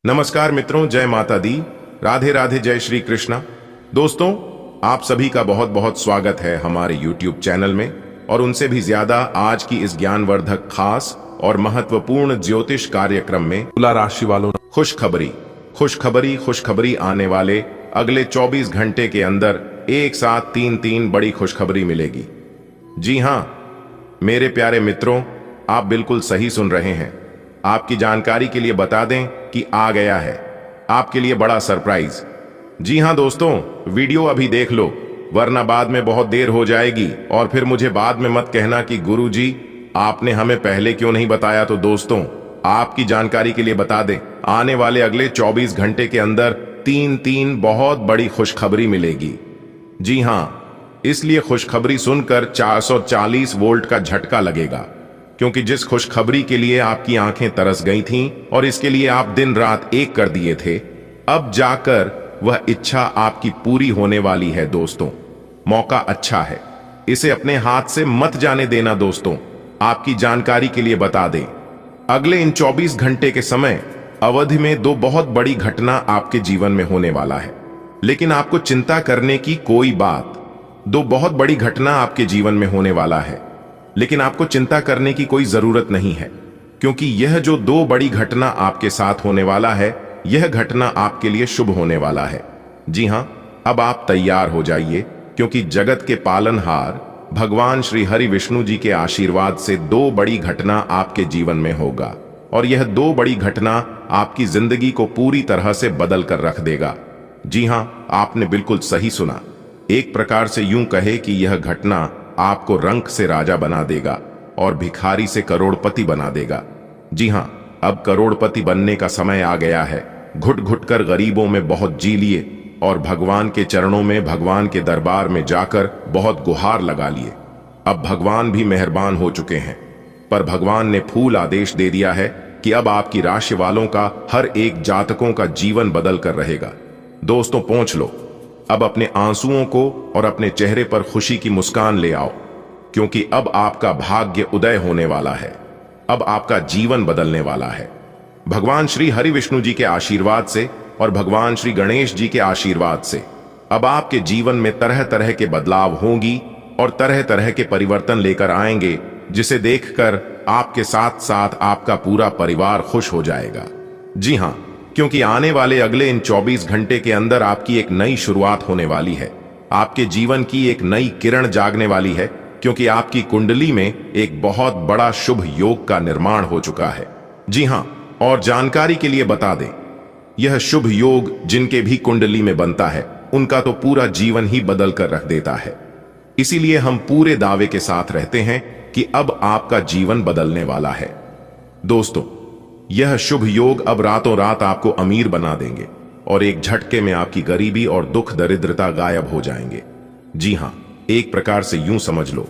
नमस्कार मित्रों, जय माता दी, राधे राधे, जय श्री कृष्णा। दोस्तों, आप सभी का बहुत बहुत स्वागत है हमारे YouTube चैनल में, और उनसे भी ज्यादा आज की इस ज्ञानवर्धक खास और महत्वपूर्ण ज्योतिष कार्यक्रम में तुला राशि वालों खुशखबरी आने वाले अगले 24 घंटे के अंदर एक साथ तीन बड़ी खुशखबरी मिलेगी। जी हां मेरे प्यारे मित्रों, आप बिल्कुल सही सुन रहे हैं। आपकी जानकारी के लिए बता दें कि आ गया है आपके लिए बड़ा सरप्राइज। जी हां दोस्तों, वीडियो अभी देख लो, वरना बाद में बहुत देर हो जाएगी और फिर मुझे बाद में मत कहना कि गुरुजी आपने हमें पहले क्यों नहीं बताया। तो दोस्तों, आपकी जानकारी के लिए बता दें, आने वाले अगले 24 घंटे के अंदर तीन बहुत बड़ी खुशखबरी मिलेगी। जी हां, इसलिए खुशखबरी सुनकर 440 वोल्ट का झटका लगेगा, क्योंकि जिस खुशखबरी के लिए आपकी आंखें तरस गई थीं और इसके लिए आप दिन रात एक कर दिए थे, अब जाकर वह इच्छा आपकी पूरी होने वाली है। दोस्तों, मौका अच्छा है, इसे अपने हाथ से मत जाने देना। दोस्तों, आपकी जानकारी के लिए बता दें, अगले इन 24 घंटे के समय अवधि में दो बहुत बड़ी घटना आपके जीवन में होने वाला है। लेकिन आपको चिंता करने की कोई बात, दो बहुत बड़ी घटना आपके जीवन में होने वाला है, लेकिन आपको चिंता करने की कोई जरूरत नहीं है, क्योंकि यह जो दो बड़ी घटना आपके साथ होने वाला है, यह घटना आपके लिए शुभ होने वाला है। जी हां, अब आप तैयार हो जाइए, क्योंकि जगत के पालनहार भगवान श्री हरि विष्णु जी के आशीर्वाद से दो बड़ी घटना आपके जीवन में होगा, और यह दो बड़ी घटना आपकी जिंदगी को पूरी तरह से बदल कर रख देगा। जी हां, आपने बिल्कुल सही सुना। एक प्रकार से यूं कहे कि यह घटना आपको रंक से राजा बना देगा और भिखारी से करोड़पति बना देगा। जी हां, अब करोड़पति बनने का समय आ गया है। घुट घुट कर गरीबों में बहुत जी लिए और भगवान के चरणों में, भगवान के दरबार में जाकर बहुत गुहार लगा लिए। अब भगवान भी मेहरबान हो चुके हैं, पर भगवान ने फूल आदेश दे दिया है कि अब आपकी राशि वालों का हर एक जातकों का जीवन बदल कर रहेगा। दोस्तों, पहुंच लो, अब अपने आंसुओं को और अपने चेहरे पर खुशी की मुस्कान ले आओ, क्योंकि अब आपका भाग्य उदय होने वाला है। अब आपका जीवन बदलने वाला है। भगवान श्री हरि विष्णु जी के आशीर्वाद से और भगवान श्री गणेश जी के आशीर्वाद से अब आपके जीवन में तरह तरह के बदलाव होंगी और तरह तरह के परिवर्तन लेकर आएंगे, जिसे देखकर आपके साथ साथ आपका पूरा परिवार खुश हो जाएगा। जी हां, क्योंकि आने वाले अगले इन 24 घंटे के अंदर आपकी एक नई शुरुआत होने वाली है। आपके जीवन की एक नई किरण जागने वाली है, क्योंकि आपकी कुंडली में एक बहुत बड़ा शुभ योग का निर्माण हो चुका है। जी हां, और जानकारी के लिए बता दें, यह शुभ योग जिनके भी कुंडली में बनता है, उनका तो पूरा जीवन ही बदल कर रख देता है। इसीलिए हम पूरे दावे के साथ रहते हैं कि अब आपका जीवन बदलने वाला है। दोस्तों, यह शुभ योग अब रातों रात आपको अमीर बना देंगे और एक झटके में आपकी गरीबी और दुख दरिद्रता गायब हो जाएंगे। जी हां, एक प्रकार से यूं समझ लो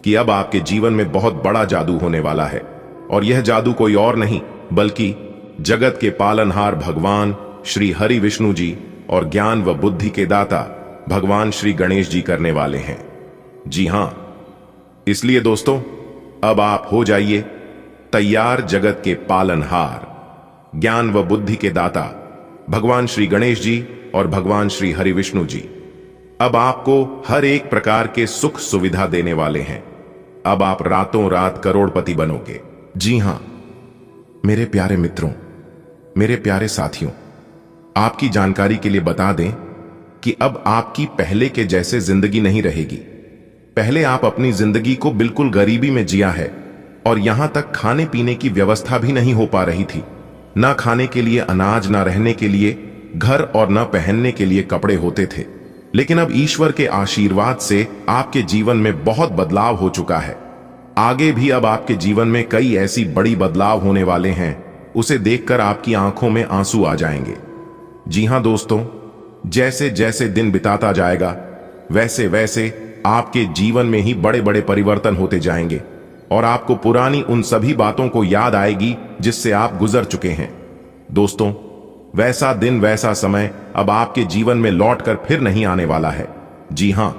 कि अब आपके जीवन में बहुत बड़ा जादू होने वाला है, और यह जादू कोई और नहीं बल्कि जगत के पालनहार भगवान श्री हरि विष्णु जी और ज्ञान व बुद्धि के दाता भगवान श्री गणेश जी करने वाले हैं। जी हां, इसलिए दोस्तों, अब आप हो जाइए तैयार। जगत के पालनहार, ज्ञान व बुद्धि के दाता भगवान श्री गणेश जी और भगवान श्री हरि विष्णु जी अब आपको हर एक प्रकार के सुख सुविधा देने वाले हैं। अब आप रातों रात करोड़पति बनोगे। जी हां मेरे प्यारे मित्रों, मेरे प्यारे साथियों, आपकी जानकारी के लिए बता दें कि अब आपकी पहले के जैसे जिंदगी नहीं रहेगी। पहले आप अपनी जिंदगी को बिल्कुल गरीबी में जिया है, और यहां तक खाने पीने की व्यवस्था भी नहीं हो पा रही थी। ना खाने के लिए अनाज, ना रहने के लिए घर, और ना पहनने के लिए कपड़े होते थे। लेकिन अब ईश्वर के आशीर्वाद से आपके जीवन में बहुत बदलाव हो चुका है। आगे भी अब आपके जीवन में कई ऐसी बड़ी बदलाव होने वाले हैं, उसे देखकर आपकी आंखों में आंसू आ जाएंगे। जी हां दोस्तों, जैसे जैसे दिन बिताता जाएगा, वैसे वैसे आपके जीवन में ही बड़े बड़े परिवर्तन होते जाएंगे, और आपको पुरानी उन सभी बातों को याद आएगी जिससे आप गुजर चुके हैं। दोस्तों, वैसा दिन, वैसा समय अब आपके जीवन में लौटकर फिर नहीं आने वाला है। जी हां,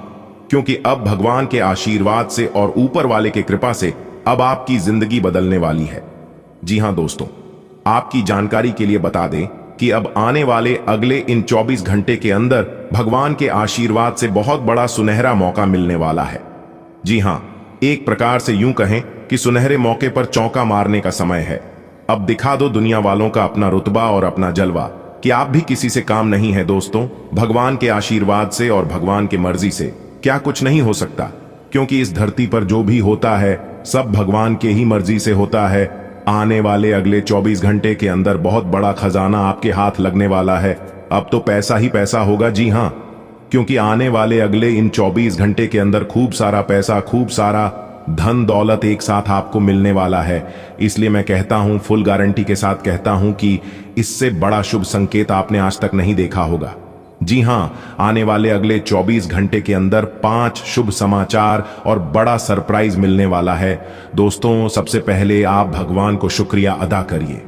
क्योंकि अब भगवान के आशीर्वाद से और ऊपर वाले के कृपा से अब आपकी जिंदगी बदलने वाली है। जी हां दोस्तों, आपकी जानकारी के लिए बता दें कि अब आने वाले अगले इन 24 घंटे के अंदर भगवान के आशीर्वाद से बहुत बड़ा सुनहरा मौका मिलने वाला है। जी हां, एक प्रकार से यूं कहें कि सुनहरे मौके पर चौका मारने का समय है। अब दिखा दो दुनिया वालों का अपना रुतबा और अपना जलवा कि आप भी किसी से काम नहीं है। दोस्तों, भगवान के आशीर्वाद से और भगवान की मर्जी से क्या कुछ नहीं हो सकता, क्योंकि इस धरती पर जो भी होता है सब भगवान के ही मर्जी से होता है। आने वाले अगले 24 घंटे के अंदर बहुत बड़ा खजाना आपके हाथ लगने वाला है। अब तो पैसा ही पैसा होगा। जी हां, क्योंकि आने वाले अगले इन 24 घंटे के अंदर खूब सारा पैसा, खूब सारा धन दौलत एक साथ आपको मिलने वाला है। इसलिए मैं कहता हूं, फुल गारंटी के साथ कहता हूं कि इससे बड़ा शुभ संकेत आपने आज तक नहीं देखा होगा। जी हां, आने वाले अगले 24 घंटे के अंदर 5 शुभ समाचार और बड़ा सरप्राइज मिलने वाला है। दोस्तों, सबसे पहले आप भगवान को शुक्रिया अदा करिए।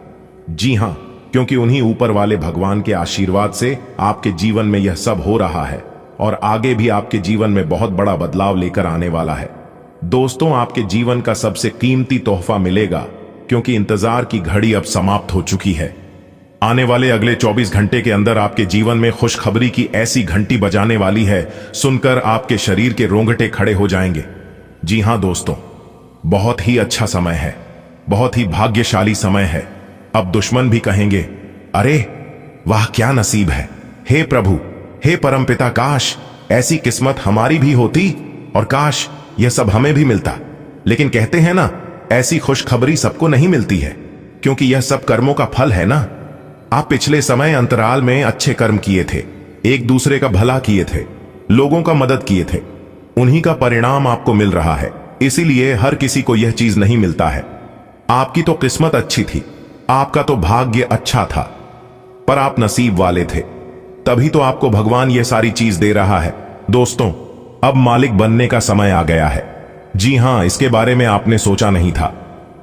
जी हां, क्योंकि उन्हीं ऊपर वाले भगवान के आशीर्वाद से आपके जीवन में यह सब हो रहा है और आगे भी आपके जीवन में बहुत बड़ा बदलाव लेकर आने वाला है। दोस्तों, आपके जीवन का सबसे कीमती तोहफा मिलेगा, क्योंकि इंतजार की घड़ी अब समाप्त हो चुकी है। आने वाले अगले 24 घंटे के अंदर आपके जीवन में खुशखबरी की ऐसी घंटी बजाने वाली है, सुनकर आपके शरीर के रोंगटे खड़े हो जाएंगे। जी हां दोस्तों, बहुत ही अच्छा समय है, बहुत ही भाग्यशाली समय है। अब दुश्मन भी कहेंगे, अरे वाह क्या नसीब है। हे प्रभु, हे परमपिता, काश ऐसी किस्मत हमारी भी होती और काश यह सब हमें भी मिलता। लेकिन कहते हैं ना, ऐसी खुशखबरी सबको नहीं मिलती है, क्योंकि यह सब कर्मों का फल है ना। आप पिछले समय अंतराल में अच्छे कर्म किए थे, एक दूसरे का भला किए थे, लोगों का मदद किए थे, उन्हीं का परिणाम आपको मिल रहा है। इसीलिए हर किसी को यह चीज नहीं मिलता है। आपकी तो किस्मत अच्छी थी, आपका तो भाग्य अच्छा था, पर आप नसीब वाले थे, तभी तो आपको भगवान यह सारी चीज दे रहा है। दोस्तों, अब मालिक बनने का समय आ गया है। जी हां, इसके बारे में आपने सोचा नहीं था,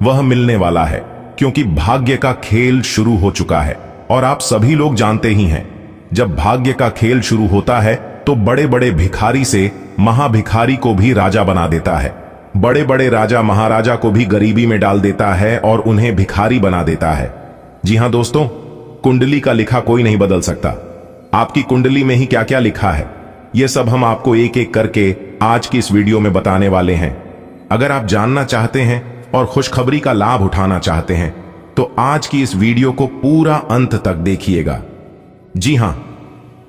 वह मिलने वाला है, क्योंकि भाग्य का खेल शुरू हो चुका है। और आप सभी लोग जानते ही हैं, जब भाग्य का खेल शुरू होता है तो बड़े बड़े भिखारी से महाभिखारी को भी राजा बना देता है, बड़े बड़े राजा महाराजा को भी गरीबी में डाल देता है और उन्हें भिखारी बना देता है। जी हां दोस्तों, कुंडली का लिखा कोई नहीं बदल सकता। आपकी कुंडली में ही क्या क्या लिखा है, यह सब हम आपको एक एक करके आज की इस वीडियो में बताने वाले हैं। अगर आप जानना चाहते हैं और खुशखबरी का लाभ उठाना चाहते हैं तो आज की इस वीडियो को पूरा अंत तक देखिएगा। जी हां,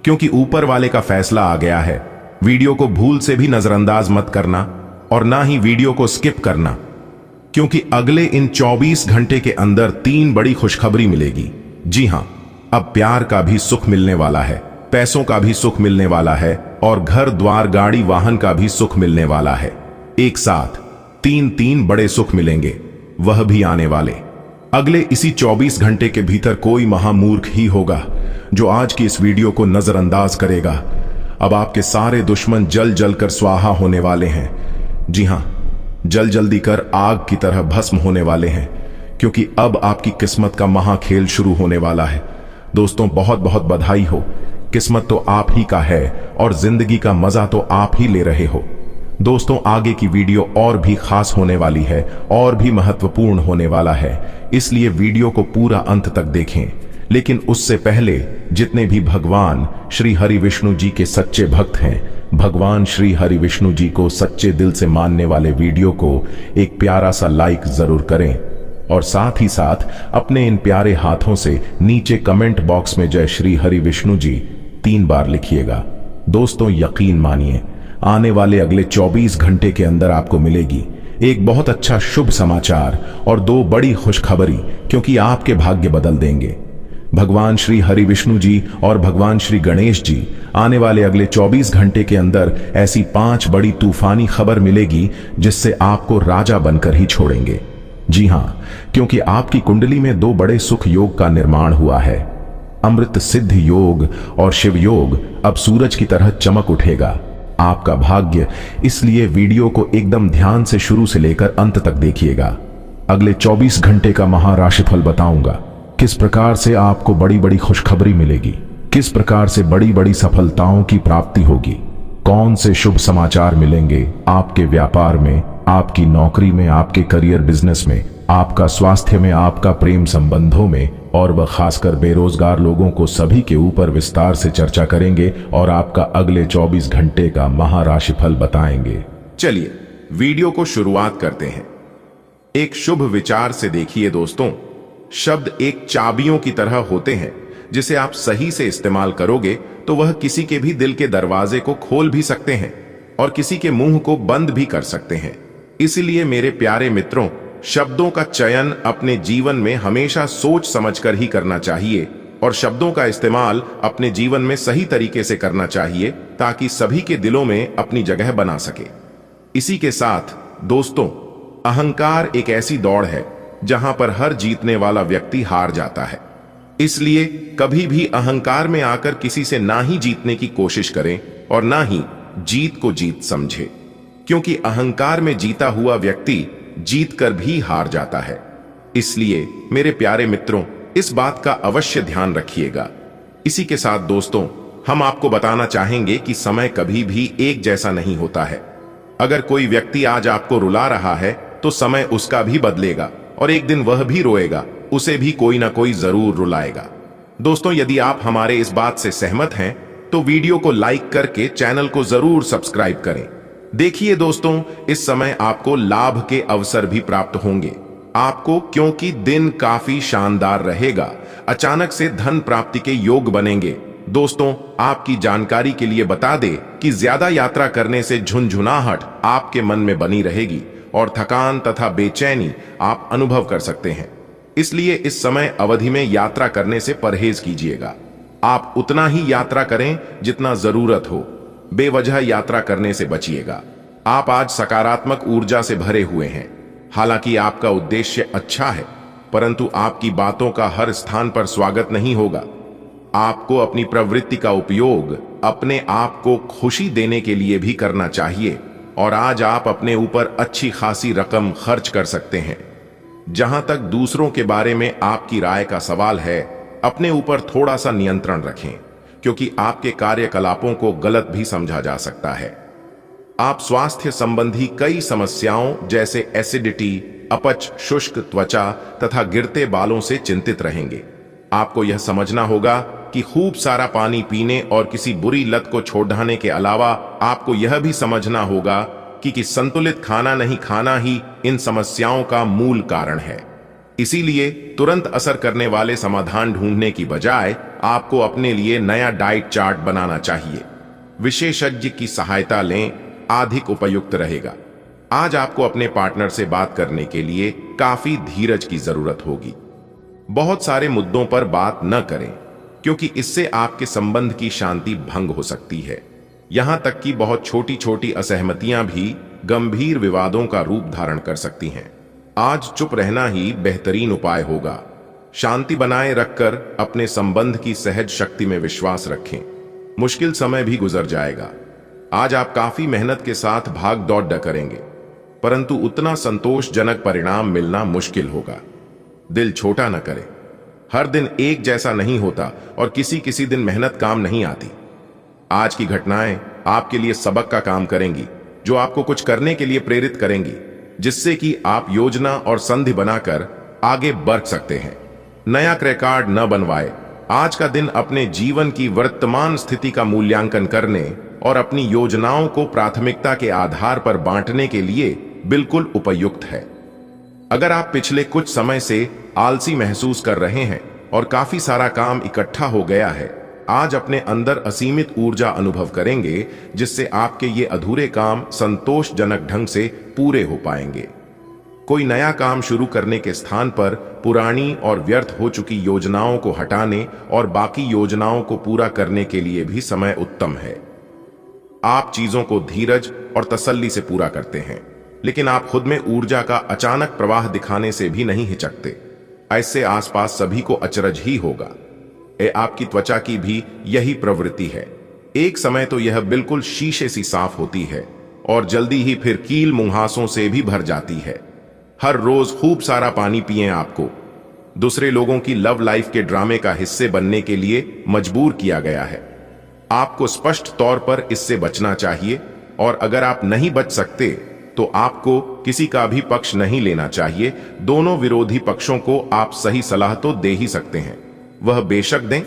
क्योंकि ऊपर वाले का फैसला आ गया है। वीडियो को भूल से भी नजरअंदाज मत करना और ना ही वीडियो को स्किप करना, क्योंकि अगले इन 24 घंटे के अंदर 3 बड़ी खुशखबरी मिलेगी। जी हां, अब प्यार का भी सुख मिलने वाला है, पैसों का भी सुख मिलने वाला है और घर द्वार गाड़ी वाहन का भी सुख मिलने वाला है। एक साथ 3 बड़े सुख मिलेंगे, वह भी आने वाले अगले इसी 24 घंटे के भीतर। कोई महामूर्ख ही होगा जो आज की इस वीडियो को नजरअंदाज करेगा। अब आपके सारे दुश्मन जल जल कर स्वाहा होने वाले हैं। जी हां, जल जल्दी कर आग की तरह भस्म होने वाले हैं, क्योंकि अब आपकी किस्मत का महाखेल शुरू होने वाला है। दोस्तों, बहुत बहुत बधाई हो, किस्मत तो आप ही का है और जिंदगी का मजा तो आप ही ले रहे हो। दोस्तों, आगे की वीडियो और भी खास होने वाली है और भी महत्वपूर्ण होने वाला है, इसलिए वीडियो को पूरा अंत तक देखें। लेकिन उससे पहले जितने भी भगवान श्री हरि विष्णु जी के सच्चे भक्त हैं, भगवान श्री हरि विष्णु जी को सच्चे दिल से मानने वाले वीडियो को एक प्यारा सा लाइक जरूर करें और साथ ही साथ अपने इन प्यारे हाथों से नीचे कमेंट बॉक्स में जय श्री हरि विष्णु जी 3 बार लिखिएगा। दोस्तों, यकीन मानिए, आने वाले अगले 24 घंटे के अंदर आपको मिलेगी एक बहुत अच्छा शुभ समाचार और 2 बड़ी खुशखबरी, क्योंकि आपके भाग्य बदल देंगे। भगवान श्री हरि विष्णु जी और भगवान श्री गणेश जी आने वाले अगले 24 घंटे के अंदर ऐसी 5 बड़ी तूफानी खबर मिलेगी जिससे आपको राजा बनकर ही छोड़ेंगे। जी हां, क्योंकि आपकी कुंडली में 2 बड़े सुख योग का निर्माण हुआ है। अमृत सिद्ध योग और शिव योग अब सूरज की तरह चमक उठेगा आपका भाग्य। इसलिए वीडियो को एकदम ध्यान से शुरू से लेकर अंत तक देखिएगा। अगले 24 घंटे का महाराशिफल बताऊंगा, किस प्रकार से आपको बड़ी बड़ी खुशखबरी मिलेगी, किस प्रकार से बड़ी बड़ी सफलताओं की प्राप्ति होगी, कौन से शुभ समाचार मिलेंगे आपके व्यापार में, आपकी नौकरी में, आपके करियर बिजनेस में, आपका स्वास्थ्य में, आपका प्रेम संबंधों में, और वह खासकर बेरोजगार लोगों को सभी के ऊपर विस्तार से चर्चा करेंगे और आपका अगले 24 घंटे का महाराशिफल बताएंगे। चलिए वीडियो को शुरुआत करते हैं। एक शुभ विचार से देखिए दोस्तों, शब्द एक चाबियों की तरह होते हैं, जिसे आप सही से इस्तेमाल करोगे तो वह किसी के भी दिल के दरवाजे को खोल भी सकते हैं और किसी के मुंह को बंद भी कर सकते हैं। इसलिए मेरे प्यारे मित्रों, शब्दों का चयन अपने जीवन में हमेशा सोच समझकर ही करना चाहिए और शब्दों का इस्तेमाल अपने जीवन में सही तरीके से करना चाहिए ताकि सभी के दिलों में अपनी जगह बना सके। इसी के साथ दोस्तों, अहंकार एक ऐसी दौड़ है जहां पर हर जीतने वाला व्यक्ति हार जाता है। इसलिए कभी भी अहंकार में आकर किसी से ना ही जीतने की कोशिश करें और ना ही जीत को जीत समझे, क्योंकि अहंकार में जीता हुआ व्यक्ति जीतकर भी हार जाता है। इसलिए मेरे प्यारे मित्रों, इस बात का अवश्य ध्यान रखिएगा। इसी के साथ दोस्तों, हम आपको बताना चाहेंगे कि समय कभी भी एक जैसा नहीं होता है। अगर कोई व्यक्ति आज आपको रुला रहा है तो समय उसका भी बदलेगा और एक दिन वह भी रोएगा, उसे भी कोई ना कोई जरूर रुलाएगा। दोस्तों, यदि आप हमारे इस बात से सहमत हैं तो वीडियो को लाइक करके चैनल को जरूर सब्सक्राइब करें। देखिए दोस्तों, इस समय आपको लाभ के अवसर भी प्राप्त होंगे आपको, क्योंकि दिन काफी शानदार रहेगा। अचानक से धन प्राप्ति के योग बनेंगे। दोस्तों, आपकी जानकारी के लिए बता दें कि ज्यादा यात्रा करने से झुनझुनाहट आपके मन में बनी रहेगी और थकान तथा बेचैनी आप अनुभव कर सकते हैं। इसलिए इस समय अवधि में यात्रा करने से परहेज कीजिएगा। आप उतना ही यात्रा करें जितना जरूरत हो, बेवजह यात्रा करने से बचिएगा। आप आज सकारात्मक ऊर्जा से भरे हुए हैं। हालांकि आपका उद्देश्य अच्छा है, परंतु आपकी बातों का हर स्थान पर स्वागत नहीं होगा। आपको अपनी प्रवृत्ति का उपयोग अपने आप को खुशी देने के लिए भी करना चाहिए और आज आप अपने ऊपर अच्छी खासी रकम खर्च कर सकते हैं। जहां तक दूसरों के बारे में आपकी राय का सवाल है, अपने ऊपर थोड़ा सा नियंत्रण रखें, क्योंकि आपके कार्यकलापों को गलत भी समझा जा सकता है। आप स्वास्थ्य संबंधी कई समस्याओं जैसे एसिडिटी, अपच, शुष्क त्वचा तथा गिरते बालों से चिंतित रहेंगे। आपको यह समझना होगा कि खूब सारा पानी पीने और किसी बुरी लत को छोड़ने के अलावा आपको यह भी समझना होगा कि संतुलित खाना नहीं खाना ही इन समस्याओं का मूल कारण है। इसीलिए तुरंत असर करने वाले समाधान ढूंढने की बजाय आपको अपने लिए नया डाइट चार्ट बनाना चाहिए। विशेषज्ञ की सहायता लें, अधिक उपयुक्त रहेगा। आज आपको अपने पार्टनर से बात करने के लिए काफी धीरज की जरूरत होगी। बहुत सारे मुद्दों पर बात न करें, क्योंकि इससे आपके संबंध की शांति भंग हो सकती है। यहां तक कि बहुत छोटी छोटी असहमतियां भी गंभीर विवादों का रूप धारण कर सकती हैं। आज चुप रहना ही बेहतरीन उपाय होगा। शांति बनाए रखकर अपने संबंध की सहज शक्ति में विश्वास रखें। मुश्किल समय भी गुजर जाएगा। आज आप काफी मेहनत के साथ भाग दौड़ करेंगे, परंतु उतना संतोषजनक परिणाम मिलना मुश्किल होगा। दिल छोटा न करें। हर दिन एक जैसा नहीं होता और किसी दिन मेहनत काम नहीं आती। आज की घटनाएं आपके लिए सबक का काम करेंगी, जो आपको कुछ करने के लिए प्रेरित करेंगी, जिससे कि आप योजना और संधि बनाकर आगे बढ़ सकते हैं। नया रिकॉर्ड न बनवाए। आज का दिन अपने जीवन की वर्तमान स्थिति का मूल्यांकन करने और अपनी योजनाओं को प्राथमिकता के आधार पर बांटने के लिए बिल्कुल उपयुक्त है। अगर आप पिछले कुछ समय से आलसी महसूस कर रहे हैं और काफी सारा काम इकट्ठा हो गया है, आज अपने अंदर असीमित ऊर्जा अनुभव करेंगे, जिससे आपके ये अधूरे काम संतोषजनक ढंग से पूरे हो पाएंगे। कोई नया काम शुरू करने के स्थान पर पुरानी और व्यर्थ हो चुकी योजनाओं को हटाने और बाकी योजनाओं को पूरा करने के लिए भी समय उत्तम है। आप चीजों को धीरज और तसल्ली से पूरा करते हैं, लेकिन आप खुद में ऊर्जा का अचानक प्रवाह दिखाने से भी नहीं हिचकते। ऐसे आसपास सभी को अचरज ही होगा। आपकी त्वचा की भी यही प्रवृत्ति है। एक समय तो यह बिल्कुल शीशे सी साफ होती है और जल्दी ही फिर कील मुंहासों से भी भर जाती है। हर रोज खूब सारा पानी पिएं। आपको दूसरे लोगों की लव लाइफ के ड्रामे का हिस्से बनने के लिए मजबूर किया गया है। आपको स्पष्ट तौर पर इससे बचना चाहिए और अगर आप नहीं बच सकते तो आपको किसी का भी पक्ष नहीं लेना चाहिए। दोनों विरोधी पक्षों को आप सही सलाह तो दे ही सकते हैं, वह बेशक दें।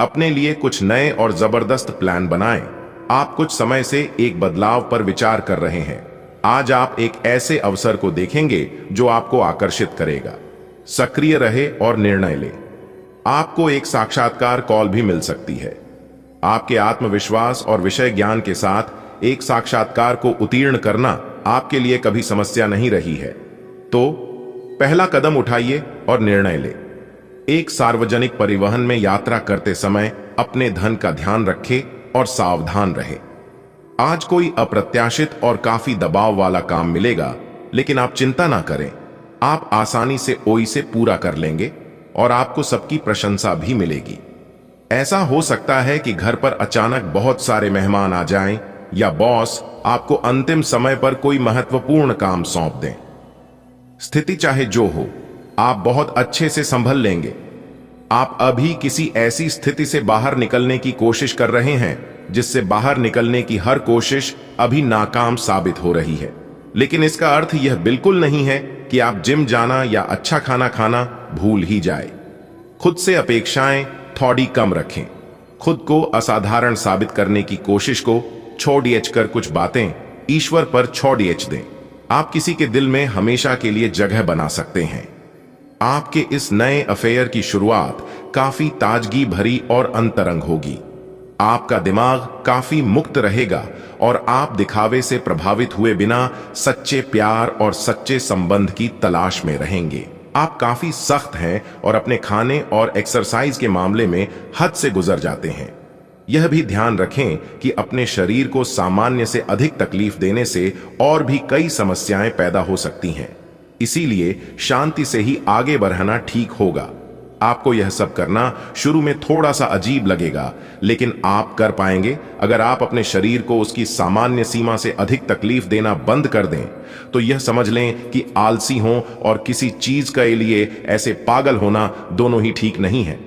अपने लिए कुछ नए और जबरदस्त प्लान बनाएं। आप कुछ समय से एक बदलाव पर विचार कर रहे हैं। आज आप एक ऐसे अवसर को देखेंगे जो आपको आकर्षित करेगा। सक्रिय रहे और निर्णय ले। आपको एक साक्षात्कार कॉल भी मिल सकती है। आपके आत्मविश्वास और विषय ज्ञान के साथ एक साक्षात्कार को उत्तीर्ण करना आपके लिए कभी समस्या नहीं रही है, तो पहला कदम उठाइए और निर्णय ले। एक सार्वजनिक परिवहन में यात्रा करते समय अपने धन का ध्यान रखें और सावधान रहे। आज कोई अप्रत्याशित और काफी दबाव वाला काम मिलेगा, लेकिन आप चिंता ना करें, आप आसानी से इसे पूरा कर लेंगे और आपको सबकी प्रशंसा भी मिलेगी। ऐसा हो सकता है कि घर पर अचानक बहुत सारे मेहमान आ जाएं या बॉस आपको अंतिम समय पर कोई महत्वपूर्ण काम सौंप दें। स्थिति चाहे जो हो, आप बहुत अच्छे से संभल लेंगे। आप अभी किसी ऐसी स्थिति से बाहर निकलने की कोशिश कर रहे हैं जिससे बाहर निकलने की हर कोशिश अभी नाकाम साबित हो रही है। लेकिन इसका अर्थ यह बिल्कुल नहीं है कि आप जिम जाना या अच्छा खाना खाना भूल ही जाए। खुद से अपेक्षाएं थोड़ी कम रखें। खुद को असाधारण साबित करने की कोशिश को छोड़ कर कुछ बातें ईश्वर पर छोड़ दें। आप किसी के दिल में हमेशा के लिए जगह बना सकते हैं। आपके इस नए अफेयर की शुरुआत काफी ताजगी भरी और अंतरंग होगी। आपका दिमाग काफी मुक्त रहेगा और आप दिखावे से प्रभावित हुए बिना सच्चे प्यार और सच्चे संबंध की तलाश में रहेंगे। आप काफी सख्त हैं और अपने खाने और एक्सरसाइज के मामले में हद से गुजर जाते हैं। यह भी ध्यान रखें कि अपने शरीर को सामान्य से अधिक तकलीफ देने से और भी कई समस्याएं पैदा हो सकती हैं। इसीलिए शांति से ही आगे बढ़ना ठीक होगा। आपको यह सब करना शुरू में थोड़ा सा अजीब लगेगा, लेकिन आप कर पाएंगे। अगर आप अपने शरीर को उसकी सामान्य सीमा से अधिक तकलीफ देना बंद कर दें, तो यह समझ लें कि आलसी हों और किसी चीज के लिए ऐसे पागल होना दोनों ही ठीक नहीं है।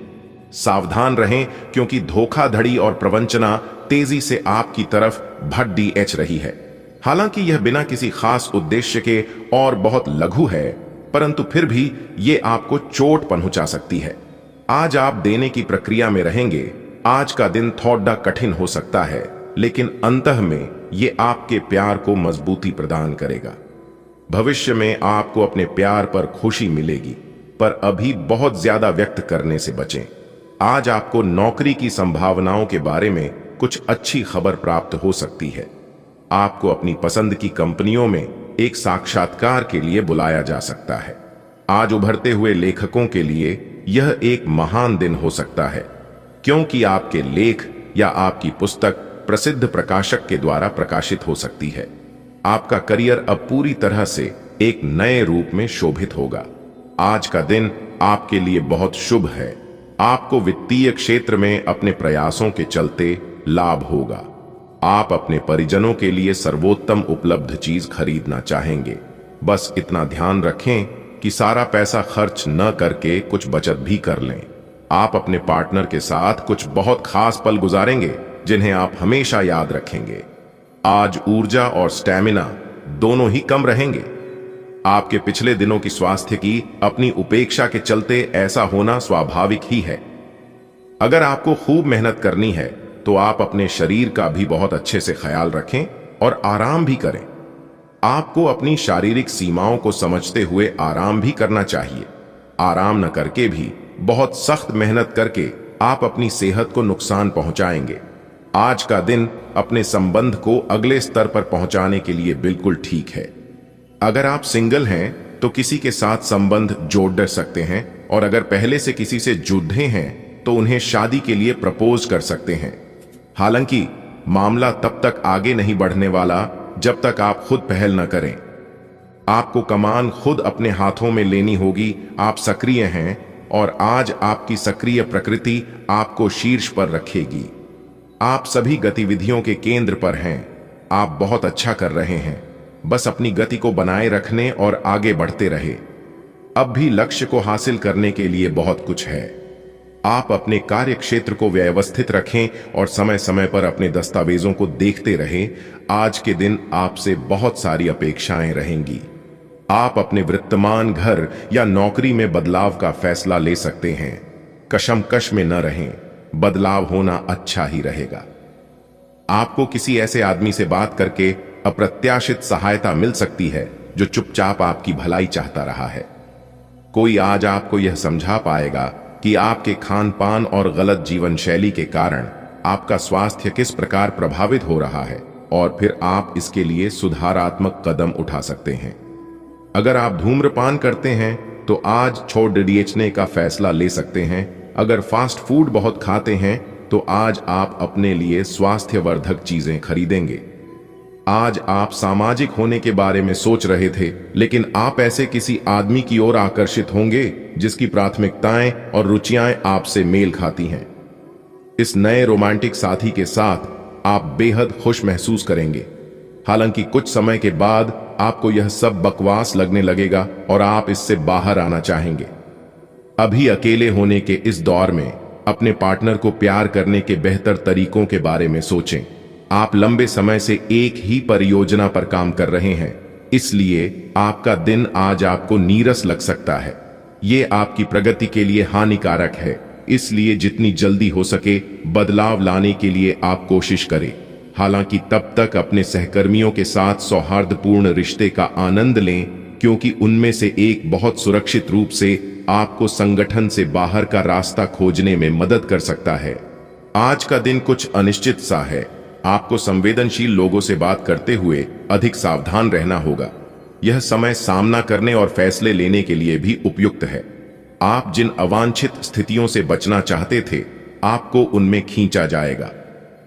सावधान रहें, क्योंकि धोखाधड़ी और प्रवंचना तेजी से आपकी तरफ भट्टी रही है। हालांकि यह बिना किसी खास उद्देश्य के और बहुत लघु है, परंतु फिर भी यह आपको चोट पहुंचा सकती है। आज आप देने की प्रक्रिया में रहेंगे। आज का दिन थोड़ा कठिन हो सकता है, लेकिन अंतः में यह आपके प्यार को मजबूती प्रदान करेगा। भविष्य में आपको अपने प्यार पर खुशी मिलेगी, पर अभी बहुत ज्यादा व्यक्त करने से बचें। आज आपको नौकरी की संभावनाओं के बारे में कुछ अच्छी खबर प्राप्त हो सकती है। आपको अपनी पसंद की कंपनियों में एक साक्षात्कार के लिए बुलाया जा सकता है। आज उभरते हुए लेखकों के लिए यह एक महान दिन हो सकता है, क्योंकि आपके लेख या आपकी पुस्तक प्रसिद्ध प्रकाशक के द्वारा प्रकाशित हो सकती है। आपका करियर अब पूरी तरह से एक नए रूप में शोभित होगा। आज का दिन आपके लिए बहुत शुभ है। आपको वित्तीय क्षेत्र में अपने प्रयासों के चलते लाभ होगा। आप अपने परिजनों के लिए सर्वोत्तम उपलब्ध चीज खरीदना चाहेंगे। बस इतना ध्यान रखें कि सारा पैसा खर्च न करके कुछ बचत भी कर लें। आप अपने पार्टनर के साथ कुछ बहुत खास पल गुजारेंगे जिन्हें आप हमेशा याद रखेंगे। आज ऊर्जा और स्टैमिना दोनों ही कम रहेंगे। आपके पिछले दिनों की स्वास्थ्य की अपनी उपेक्षा के चलते ऐसा होना स्वाभाविक ही है। अगर आपको खूब मेहनत करनी है तो आप अपने शरीर का भी बहुत अच्छे से ख्याल रखें और आराम भी करें। आपको अपनी शारीरिक सीमाओं को समझते हुए आराम भी करना चाहिए। आराम न करके भी बहुत सख्त मेहनत करके आप अपनी सेहत को नुकसान पहुंचाएंगे। आज का दिन अपने संबंध को अगले स्तर पर पहुंचाने के लिए बिल्कुल ठीक है। अगर आप सिंगल हैं तो किसी के साथ संबंध जोड़ सकते हैं, और अगर पहले से किसी से जुड़े हैं तो उन्हें शादी के लिए प्रपोज कर सकते हैं। हालांकि मामला तब तक आगे नहीं बढ़ने वाला जब तक आप खुद पहल न करें। आपको कमान खुद अपने हाथों में लेनी होगी। आप सक्रिय हैं और आज आपकी सक्रिय प्रकृति आपको शीर्ष पर रखेगी। आप सभी गतिविधियों के केंद्र पर हैं। आप बहुत अच्छा कर रहे हैं। बस अपनी गति को बनाए रखने और आगे बढ़ते रहे। अब भी लक्ष्य को हासिल करने के लिए बहुत कुछ है। आप अपने कार्य क्षेत्र को व्यवस्थित रखें और समय समय पर अपने दस्तावेजों को देखते रहें। आज के दिन आपसे बहुत सारी अपेक्षाएं रहेंगी। आप अपने वित्तमान घर या नौकरी में बदलाव का फैसला ले सकते हैं। कशमकश में न रहें, बदलाव होना अच्छा ही रहेगा। आपको किसी ऐसे आदमी से बात करके अप्रत्याशित सहायता मिल सकती है जो चुपचाप आपकी भलाई चाहता रहा है। कोई आज आपको यह समझा पाएगा कि आपके खान पान और गलत जीवन शैली के कारण आपका स्वास्थ्य किस प्रकार प्रभावित हो रहा है और फिर आप इसके लिए सुधारात्मक कदम उठा सकते हैं। अगर आप धूम्रपान करते हैं तो आज छोड़ देने का फैसला ले सकते हैं। अगर फास्ट फूड बहुत खाते हैं तो आज आप अपने लिए स्वास्थ्यवर्धक चीजें खरीदेंगे। आज आप सामाजिक होने के बारे में सोच रहे थे, लेकिन आप ऐसे किसी आदमी की ओर आकर्षित होंगे जिसकी प्राथमिकताएं और रुचियां आपसे मेल खाती हैं। इस नए रोमांटिक साथी के साथ आप बेहद खुश महसूस करेंगे। हालांकि कुछ समय के बाद आपको यह सब बकवास लगने लगेगा और आप इससे बाहर आना चाहेंगे। अभी अकेले होने के इस दौर में अपने पार्टनर को प्यार करने के बेहतर तरीकों के बारे में सोचें। आप लंबे समय से एक ही परियोजना पर काम कर रहे हैं, इसलिए आपका दिन आज आपको नीरस लग सकता है। ये आपकी प्रगति के लिए हानिकारक है, इसलिए जितनी जल्दी हो सके बदलाव लाने के लिए आप कोशिश करें। हालांकि तब तक अपने सहकर्मियों के साथ सौहार्दपूर्ण रिश्ते का आनंद लें, क्योंकि उनमें से एक बहुत सुरक्षित रूप से आपको संगठन से बाहर का रास्ता खोजने में मदद कर सकता है। आज का दिन कुछ अनिश्चित सा है। आपको संवेदनशील लोगों से बात करते हुए अधिक सावधान रहना होगा। यह समय सामना करने और फैसले लेने के लिए भी उपयुक्त है। आप जिन अवांछित स्थितियों से बचना चाहते थे, आपको उनमें खींचा जाएगा।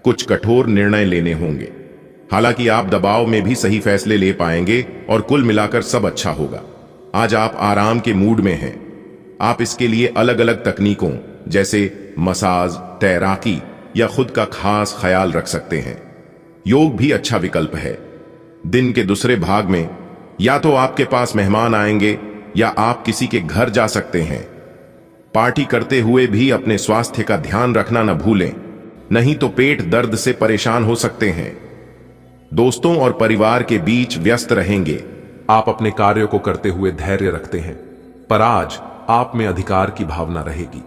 कुछ कठोर निर्णय लेने होंगे। हालांकि आप दबाव में भी सही फैसले ले पाएंगे और कुल मिलाकर सब अच्छा होगा। आज आप आराम के मूड में हैं। आप इसके लिए अलग अलग तकनीकों जैसे मसाज, तैराकी या खुद का खास ख्याल रख सकते हैं। योग भी अच्छा विकल्प है। दिन के दूसरे भाग में या तो आपके पास मेहमान आएंगे या आप किसी के घर जा सकते हैं। पार्टी करते हुए भी अपने स्वास्थ्य का ध्यान रखना न भूलें, नहीं तो पेट दर्द से परेशान हो सकते हैं। दोस्तों और परिवार के बीच व्यस्त रहेंगे। आप अपने कार्यों को करते हुए धैर्य रखते हैं, पर आज आप में अधिकार की भावना रहेगी।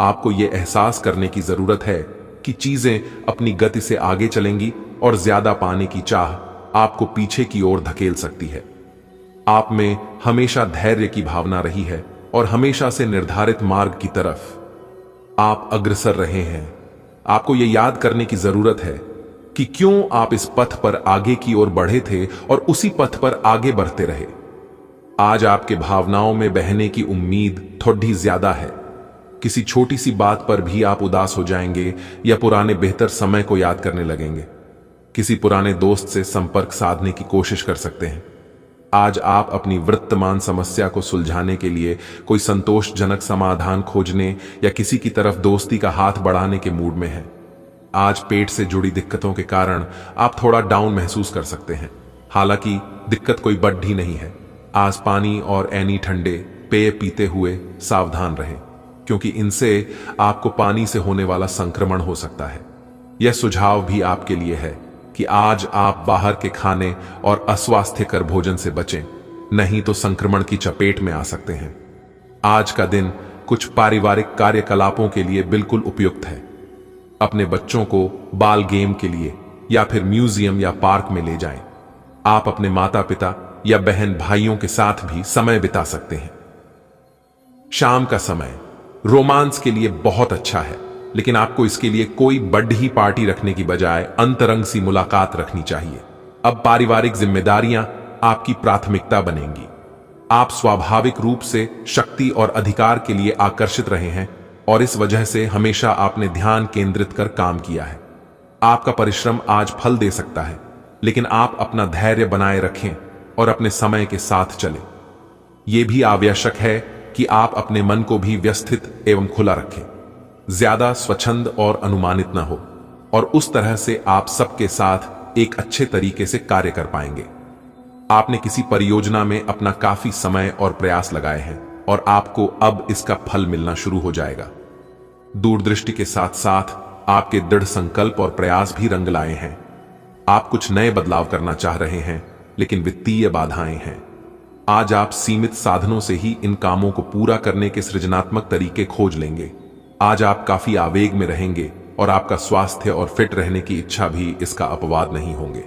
आपको यह एहसास करने की जरूरत है कि चीजें अपनी गति से आगे चलेंगी और ज्यादा पाने की चाह आपको पीछे की ओर धकेल सकती है। आप में हमेशा धैर्य की भावना रही है और हमेशा से निर्धारित मार्ग की तरफ आप अग्रसर रहे हैं। आपको यह याद करने की जरूरत है कि क्यों आप इस पथ पर आगे की ओर बढ़े थे और उसी पथ पर आगे बढ़ते रहे। आज आपके भावनाओं में बहने की उम्मीद थोड़ी ज्यादा है। किसी छोटी सी बात पर भी आप उदास हो जाएंगे या पुराने बेहतर समय को याद करने लगेंगे। किसी पुराने दोस्त से संपर्क साधने की कोशिश कर सकते हैं। आज आप अपनी वर्तमान समस्या को सुलझाने के लिए कोई संतोषजनक समाधान खोजने या किसी की तरफ दोस्ती का हाथ बढ़ाने के मूड में हैं। आज पेट से जुड़ी दिक्कतों के कारण आप थोड़ा डाउन महसूस कर सकते हैं। हालांकि दिक्कत कोई बड़ी नहीं है। आज पानी और ऐनी ठंडे पेय पीते हुए सावधान रहें, क्योंकि इनसे आपको पानी से होने वाला संक्रमण हो सकता है। यह सुझाव भी आपके लिए है कि आज आप बाहर के खाने और अस्वास्थ्यकर भोजन से बचें, नहीं तो संक्रमण की चपेट में आ सकते हैं। आज का दिन कुछ पारिवारिक कार्यकलापों के लिए बिल्कुल उपयुक्त है। अपने बच्चों को बाल गेम के लिए या फिर म्यूजियम या पार्क में ले जाएं। आप अपने माता पिता या बहन भाइयों के साथ भी समय बिता सकते हैं। शाम का समय रोमांस के लिए बहुत अच्छा है, लेकिन आपको इसके लिए कोई बड़ी पार्टी रखने की बजाय अंतरंग सी मुलाकात रखनी चाहिए। अब पारिवारिक जिम्मेदारियां आपकी प्राथमिकता बनेंगी। आप स्वाभाविक रूप से शक्ति और अधिकार के लिए आकर्षित रहे हैं और इस वजह से हमेशा आपने ध्यान केंद्रित कर काम किया है। आपका परिश्रम आज फल दे सकता है, लेकिन आप अपना धैर्य बनाए रखें और अपने समय के साथ चलें। यह भी आवश्यक है कि आप अपने मन को भी व्यवस्थित एवं खुला रखें, ज्यादा स्वच्छंद और अनुमानित ना हो, और उस तरह से आप सबके साथ एक अच्छे तरीके से कार्य कर पाएंगे। आपने किसी परियोजना में अपना काफी समय और प्रयास लगाए हैं और आपको अब इसका फल मिलना शुरू हो जाएगा। दूरदृष्टि के साथ साथ आपके दृढ़ संकल्प और प्रयास भी रंग लाए हैं। आप कुछ नए बदलाव करना चाह रहे हैं, लेकिन वित्तीय बाधाएं हैं। आज आप सीमित साधनों से ही इन कामों को पूरा करने के सृजनात्मक तरीके खोज लेंगे। आज आप काफी आवेग में रहेंगे और आपका स्वास्थ्य और फिट रहने की इच्छा भी इसका अपवाद नहीं होंगे।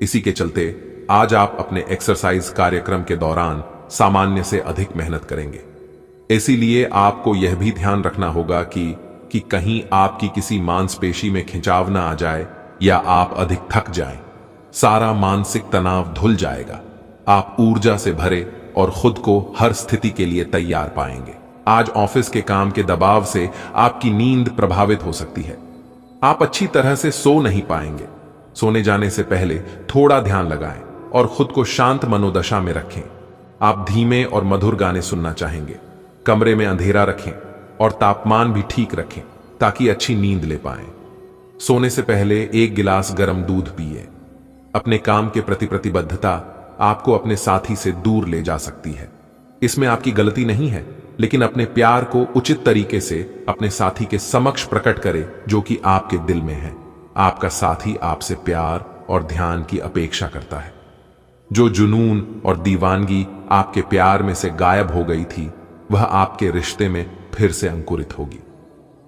इसी के चलते आज आप अपने एक्सरसाइज कार्यक्रम के दौरान सामान्य से अधिक मेहनत करेंगे। इसीलिए आपको यह भी ध्यान रखना होगा कि कहीं आपकी किसी मांसपेशी में खिंचाव ना आ जाए या आप अधिक थक जाएं। सारा मानसिक तनाव धुल जाएगा। आप ऊर्जा से भरे और खुद को हर स्थिति के लिए तैयार पाएंगे। आज ऑफिस के काम के दबाव से आपकी नींद प्रभावित हो सकती है। आप अच्छी तरह से सो नहीं पाएंगे। सोने जाने से पहले थोड़ा ध्यान लगाएं और खुद को शांत मनोदशा में रखें। आप धीमे और मधुर गाने सुनना चाहेंगे। कमरे में अंधेरा रखें और तापमान भी ठीक रखें ताकि अच्छी नींद ले पाएं। सोने से पहले 1 गिलास गर्म दूध पिए। अपने काम के प्रति प्रतिबद्धता आपको अपने साथी से दूर ले जा सकती है। इसमें आपकी गलती नहीं है, लेकिन अपने प्यार को उचित तरीके से अपने साथी के समक्ष प्रकट करें जो कि आपके दिल में है। आपका साथी आपसे प्यार और ध्यान की अपेक्षा करता है। जो जुनून और दीवानगी आपके प्यार में से गायब हो गई थी, वह आपके रिश्ते में फिर से अंकुरित होगी।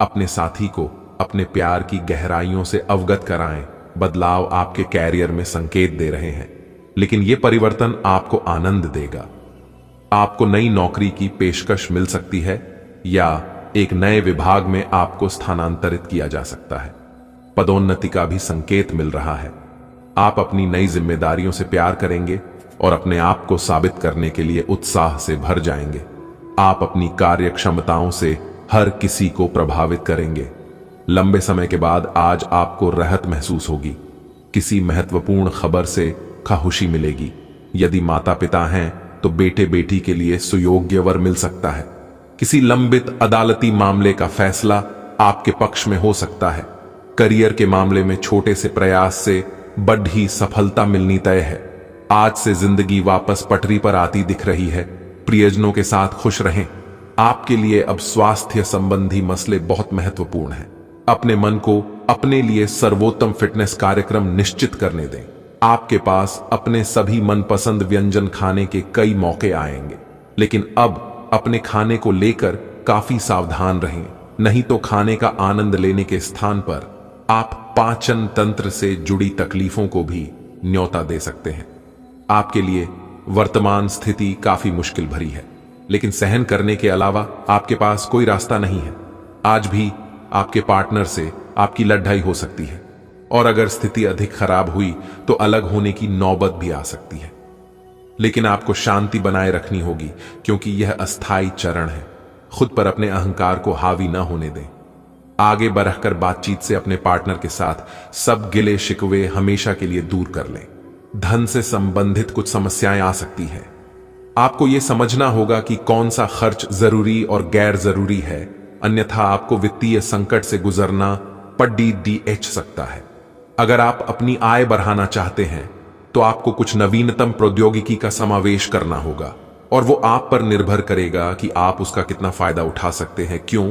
अपने साथी को अपने प्यार की गहराइयों से अवगत कराएं। बदलाव आपके कैरियर में संकेत दे रहे हैं, लेकिन यह परिवर्तन आपको आनंद देगा। आपको नई नौकरी की पेशकश मिल सकती है या एक नए विभाग में आपको स्थानांतरित किया जा सकता है। पदोन्नति का भी संकेत मिल रहा है। आप अपनी नई जिम्मेदारियों से प्यार करेंगे और अपने आप को साबित करने के लिए उत्साह से भर जाएंगे। आप अपनी कार्य क्षमताओं से हर किसी को प्रभावित करेंगे। लंबे समय के बाद आज आपको राहत महसूस होगी। किसी महत्वपूर्ण खबर से खुशी मिलेगी। यदि माता पिता हैं तो बेटे बेटी के लिए सुयोग्य वर मिल सकता है। किसी लंबित अदालती मामले का फैसला आपके पक्ष में हो सकता है। करियर के मामले में छोटे से प्रयास से बड़ी सफलता मिलनी तय है। आज से जिंदगी वापस पटरी पर आती दिख रही है। प्रियजनों के साथ खुश रहें। आपके लिए अब स्वास्थ्य संबंधी मसले बहुत महत्वपूर्ण हैं। अपने मन को अपने लिए सर्वोत्तम फिटनेस कार्यक्रम निश्चित करने दें। आपके पास अपने सभी मनपसंद व्यंजन खाने के कई मौके आएंगे, लेकिन अब अपने खाने को लेकर काफी सावधान रहें, नहीं तो खाने का आनंद लेने के स्थान पर आप पाचन तंत्र से जुड़ी तकलीफों को भी न्योता दे सकते हैं। आपके लिए वर्तमान स्थिति काफी मुश्किल भरी है, लेकिन सहन करने के अलावा आपके पास कोई रास्ता नहीं है। आज भी आपके पार्टनर से आपकी लड़ाई हो सकती है और अगर स्थिति अधिक खराब हुई तो अलग होने की नौबत भी आ सकती है। लेकिन आपको शांति बनाए रखनी होगी, क्योंकि यह अस्थायी चरण है। खुद पर अपने अहंकार को हावी न होने दें। आगे बढ़कर बातचीत से अपने पार्टनर के साथ सब गिले शिकवे हमेशा के लिए दूर कर लें। धन से संबंधित कुछ समस्याएं आ सकती हैं। आपको यह समझना होगा कि कौन सा खर्च जरूरी और गैर जरूरी है, अन्यथा आपको वित्तीय संकट से गुजरना पड़ सकता है। अगर आप अपनी आय बढ़ाना चाहते हैं तो आपको कुछ नवीनतम प्रौद्योगिकी का समावेश करना होगा, और वो आप पर निर्भर करेगा कि आप उसका कितना फायदा उठा सकते हैं। क्यों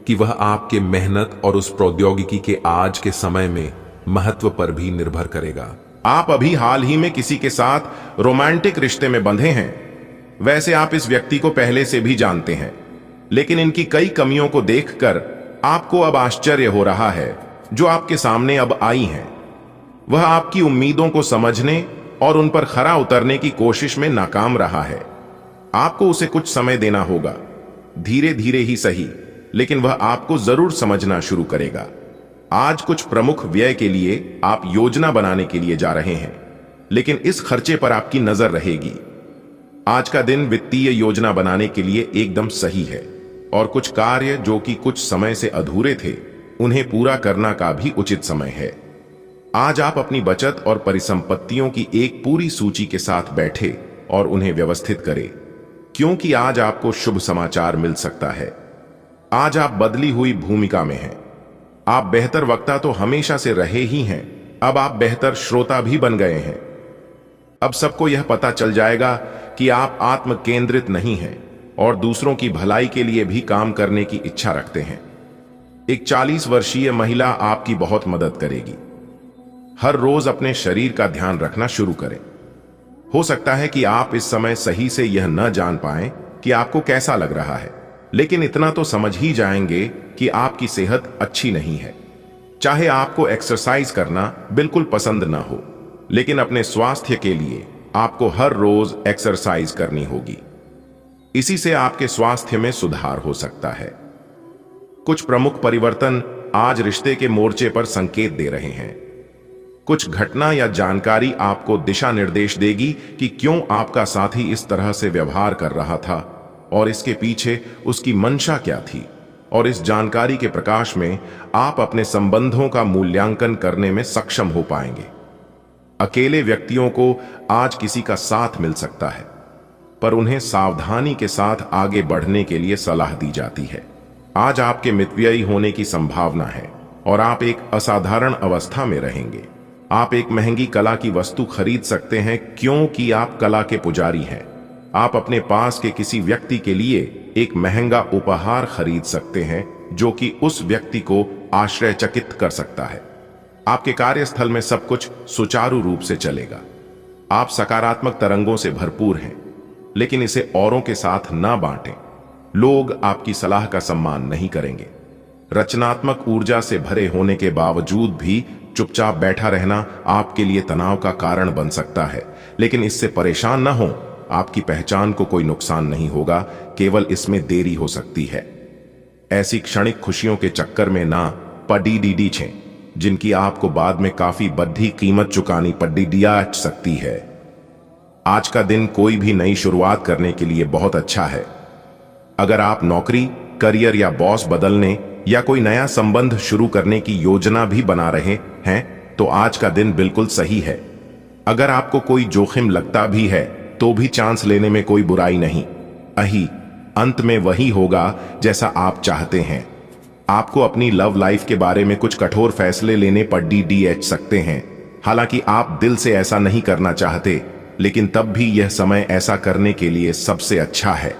कि वह आपके मेहनत और उस प्रौद्योगिकी के आज के समय में महत्व पर भी निर्भर करेगा। आप अभी हाल ही में किसी के साथ रोमांटिक रिश्ते में बंधे हैं। वैसे आप इस व्यक्ति को पहले से भी जानते हैं, लेकिन इनकी कई कमियों को देखकर आपको अब आश्चर्य हो रहा है जो आपके सामने अब आई हैं। वह आपकी उम्मीदों को समझने और उन पर खरा उतरने की कोशिश में नाकाम रहा है। आपको उसे कुछ समय देना होगा, धीरे धीरे ही सही, लेकिन वह आपको जरूर समझना शुरू करेगा। आज कुछ प्रमुख व्यय के लिए आप योजना बनाने के लिए जा रहे हैं, लेकिन इस खर्चे पर आपकी नजर रहेगी। आज का दिन वित्तीय योजना बनाने के लिए एकदम सही है, और कुछ कार्य जो कि कुछ समय से अधूरे थे उन्हें पूरा करना का भी उचित समय है। आज आप अपनी बचत और परिसंपत्तियों की एक पूरी सूची के साथ बैठे और उन्हें व्यवस्थित करें, क्योंकि आज आपको शुभ समाचार मिल सकता है। आज आप बदली हुई भूमिका में हैं। आप बेहतर वक्ता तो हमेशा से रहे ही हैं, अब आप बेहतर श्रोता भी बन गए हैं। अब सबको यह पता चल जाएगा कि आप आत्म केंद्रित नहीं हैं और दूसरों की भलाई के लिए भी काम करने की इच्छा रखते हैं। एक 40 वर्षीय महिला आपकी बहुत मदद करेगी। हर रोज अपने शरीर का ध्यान रखना शुरू करें। हो सकता है कि आप इस समय सही से यह न जान पाएं कि आपको कैसा लग रहा है, लेकिन इतना तो समझ ही जाएंगे कि आपकी सेहत अच्छी नहीं है। चाहे आपको एक्सरसाइज करना बिल्कुल पसंद ना हो, लेकिन अपने स्वास्थ्य के लिए आपको हर रोज एक्सरसाइज करनी होगी। इसी से आपके स्वास्थ्य में सुधार हो सकता है। कुछ प्रमुख परिवर्तन आज रिश्ते के मोर्चे पर संकेत दे रहे हैं। कुछ घटना या जानकारी आपको दिशा निर्देश देगी कि क्यों आपका साथी इस तरह से व्यवहार कर रहा था और इसके पीछे उसकी मंशा क्या थी। और इस जानकारी के प्रकाश में आप अपने संबंधों का मूल्यांकन करने में सक्षम हो पाएंगे। अकेले व्यक्तियों को आज किसी का साथ मिल सकता है, पर उन्हें सावधानी के साथ आगे बढ़ने के लिए सलाह दी जाती है। आज आपके मितव्ययी होने की संभावना है और आप एक असाधारण अवस्था में रहेंगे। आप एक महंगी कला की वस्तु खरीद सकते हैं क्योंकि आप कला के पुजारी हैं। आप अपने पास के किसी व्यक्ति के लिए एक महंगा उपहार खरीद सकते हैं जो कि उस व्यक्ति को आश्चर्यचकित कर सकता है। आपके कार्यस्थल में सब कुछ सुचारू रूप से चलेगा। आप सकारात्मक तरंगों से भरपूर हैं, लेकिन इसे औरों के साथ ना बांटें। लोग आपकी सलाह का सम्मान नहीं करेंगे। रचनात्मक ऊर्जा से भरे होने के बावजूद भी चुपचाप बैठा रहना आपके लिए तनाव का कारण बन सकता है, लेकिन इससे परेशान न हो। आपकी पहचान को कोई नुकसान नहीं होगा, केवल इसमें देरी हो सकती है। ऐसी क्षणिक खुशियों के चक्कर में ना पड़ी छें, जिनकी आपको बाद में काफी बड़ी कीमत चुकानी पड़ सकती है। आज का दिन कोई भी नई शुरुआत करने के लिए बहुत अच्छा है। अगर आप नौकरी, करियर या बॉस बदलने या कोई नया संबंध शुरू करने की योजना भी बना रहे हैं तो आज का दिन बिल्कुल सही है। अगर आपको कोई जोखिम लगता भी है तो भी चांस लेने में कोई बुराई नहीं। अंत में वही होगा जैसा आप चाहते हैं। आपको अपनी लव लाइफ के बारे में कुछ कठोर फैसले लेने पड़ सकते हैं। हालांकि आप दिल से ऐसा नहीं करना चाहते, लेकिन तब भी यह समय ऐसा करने के लिए सबसे अच्छा है।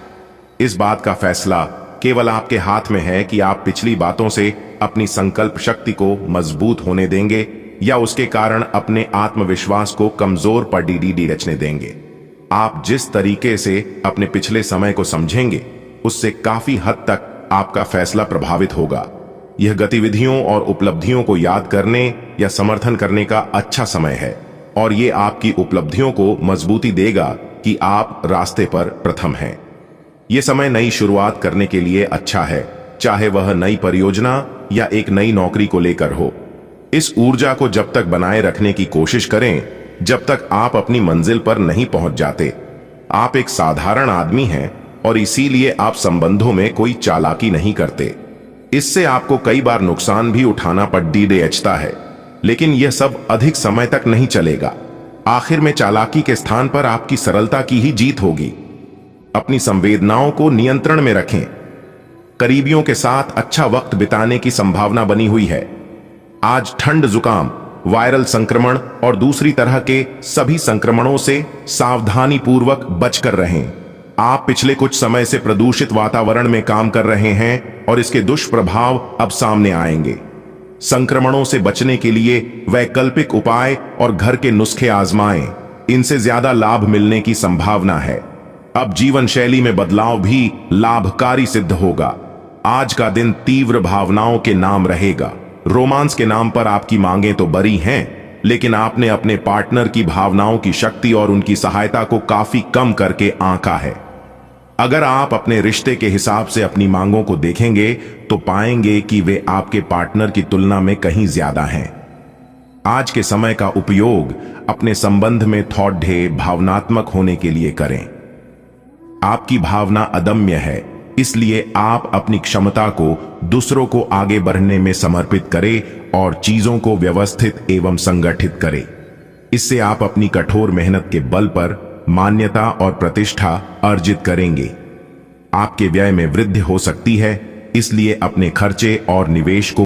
इस बात का फैसला केवल आपके हाथ में है कि आप पिछली बातों से अपनी संकल्प शक्ति को मजबूत होने देंगे या उसके कारण अपने आत्मविश्वास को कमजोर पड़ रचने देंगे। आप जिस तरीके से अपने पिछले समय को समझेंगे, उससे काफी हद तक आपका फैसला प्रभावित होगा। यह गतिविधियों और उपलब्धियों को याद करने या समर्थन करने का अच्छा समय है, और ये आपकी उपलब्धियों को मजबूती देगा कि आप रास्ते पर प्रथम हैं। यह समय नई शुरुआत करने के लिए अच्छा है, चाहे वह नई परियोजना या एक नई नौकरी को लेकर हो। इस ऊर्जा को जब तक बनाए रखने की कोशिश करें जब तक आप अपनी मंजिल पर नहीं पहुंच जाते। आप एक साधारण आदमी हैं और इसीलिए आप संबंधों में कोई चालाकी नहीं करते। इससे आपको कई बार नुकसान भी उठाना पड़ता है, लेकिन यह सब अधिक समय तक नहीं चलेगा। आखिर में चालाकी के स्थान पर आपकी सरलता की ही जीत होगी। अपनी संवेदनाओं को नियंत्रण में रखें। करीबियों के साथ अच्छा वक्त बिताने की संभावना बनी हुई है। आज ठंड, जुकाम, वायरल संक्रमण और दूसरी तरह के सभी संक्रमणों से सावधानी पूर्वक बचकर रहें। आप पिछले कुछ समय से प्रदूषित वातावरण में काम कर रहे हैं और इसके दुष्प्रभाव अब सामने आएंगे। संक्रमणों से बचने के लिए वैकल्पिक उपाय और घर के नुस्खे आजमाएं। इनसे ज्यादा लाभ मिलने की संभावना है। अब जीवन शैली में बदलाव भी लाभकारी सिद्ध होगा। आज का दिन तीव्र भावनाओं के नाम रहेगा। रोमांस के नाम पर आपकी मांगें तो बड़ी हैं, लेकिन आपने अपने पार्टनर की भावनाओं की शक्ति और उनकी सहायता को काफी कम करके आंका है। अगर आप अपने रिश्ते के हिसाब से अपनी मांगों को देखेंगे तो पाएंगे कि वे आपके पार्टनर की तुलना में कहीं ज्यादा हैं। आज के समय का उपयोग अपने संबंध में थोड़े भावनात्मक होने के लिए करें। आपकी भावना अदम्य है, इसलिए आप अपनी क्षमता को दूसरों को आगे बढ़ने में समर्पित करें और चीजों को व्यवस्थित एवं संगठित करें। इससे आप अपनी कठोर मेहनत के बल पर मान्यता और प्रतिष्ठा अर्जित करेंगे। आपके व्यय में वृद्धि हो सकती है, इसलिए अपने खर्चे और निवेश को